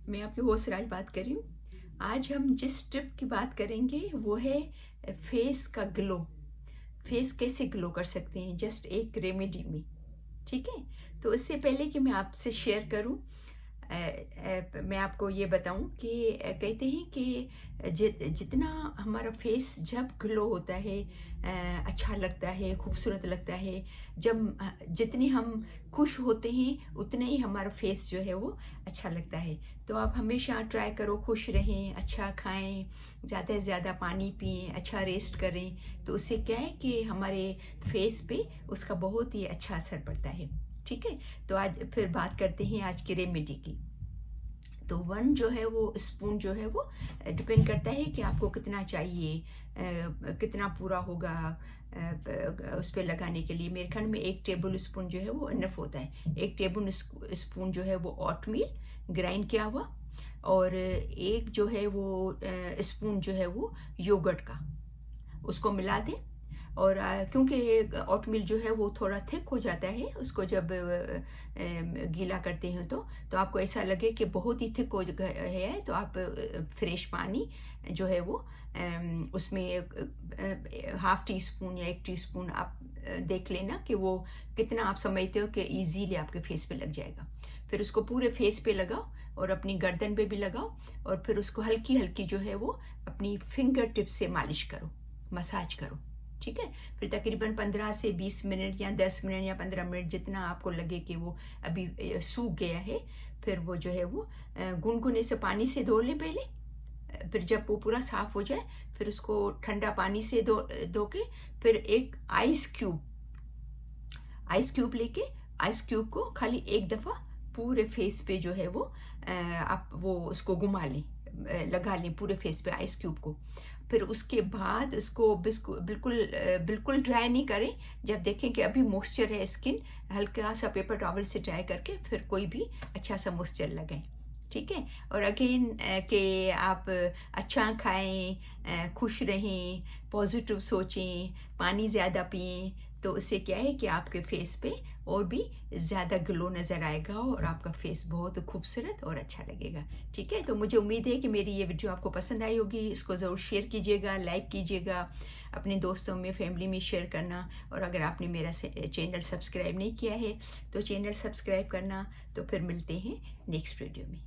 मैं आपकी होस्ट राज बात कर रही हूँ। आज हम जिस टिप की बात करेंगे वो है फेस का ग्लो। फेस कैसे ग्लो कर सकते हैं जस्ट एक रेमेडी में। ठीक है, तो इससे पहले कि मैं आपसे शेयर करूं, मैं आपको ये बताऊं कि कहते हैं कि जितना हमारा फेस जब ग्लो होता है, अच्छा लगता है, खूबसूरत लगता है, जब जितने हम खुश होते हैं उतने ही हमारा फेस जो है वो अच्छा लगता है। तो आप हमेशा ट्राई करो, खुश रहें, अच्छा खाएं, ज़्यादा से ज़्यादा पानी पिएं, अच्छा रेस्ट करें। तो उससे क्या है कि हमारे फेस पे उसका बहुत ही अच्छा असर पड़ता है। ठीक है, तो आज फिर बात करते हैं आज की रेमेडी की। तो वन जो है वो स्पून जो है वो डिपेंड करता है कि आपको कितना चाहिए, कितना पूरा होगा उस पर लगाने के लिए। मेरे ख्याल में 1 टेबल स्पून जो है वो इनफ होता है। 1 टेबल स्पून जो है वो ओटमील ग्राइंड किया हुआ, और एक जो है वो स्पून जो है वो योगर्ट का, उसको मिला दें। और क्योंकि ओटमील जो है वो थोड़ा थिक हो जाता है, उसको जब गीला करते हैं तो आपको ऐसा लगे कि बहुत ही थिक हो गया है, तो आप फ्रेश पानी जो है वो उसमें 1/2 टीस्पून या 1 टीस्पून आप देख लेना कि वो कितना आप समझते हो कि इजीली आपके फेस पे लग जाएगा। फिर उसको पूरे फेस पे लगाओ और अपनी गर्दन पे भी लगाओ, और फिर उसको हल्की हल्की जो है वो अपनी फिंगर टिप से मालिश करो, मसाज करो। ठीक है, फिर तकरीबन 15 से 20 मिनट या 10 मिनट या 15 मिनट जितना आपको लगे कि वो अभी सूख गया है, फिर वो जो है वो गुनगुने से पानी से धो लें पहले। फिर जब वो पूरा साफ हो जाए फिर उसको ठंडा पानी से धो के फिर एक आइस क्यूब लेके आइस क्यूब को खाली एक दफ़ा पूरे फेस पे जो है वो आप वो उसको घुमा लें, लगा लें पूरे फेस पे आइस क्यूब को। फिर उसके बाद उसको बिल्कुल बिल्कुल ड्राई नहीं करें। जब देखें कि अभी मॉइस्चर है स्किन, हल्का सा पेपर टॉवल से ड्राई करके फिर कोई भी अच्छा सा मॉइस्चर लगाएं। ठीक है, और अगेन कि आप अच्छा खाएं, खुश रहें, पॉजिटिव सोचें, पानी ज़्यादा पिएं। तो उससे क्या है कि आपके फेस पे और भी ज़्यादा ग्लो नज़र आएगा और आपका फेस बहुत खूबसूरत और अच्छा लगेगा। ठीक है, तो मुझे उम्मीद है कि मेरी ये वीडियो आपको पसंद आई होगी। इसको ज़रूर शेयर कीजिएगा, लाइक कीजिएगा, अपने दोस्तों में, फैमिली में शेयर करना। और अगर आपने मेरा चैनल सब्सक्राइब नहीं किया है तो चैनल सब्सक्राइब करना। तो फिर मिलते हैं नेक्स्ट वीडियो में।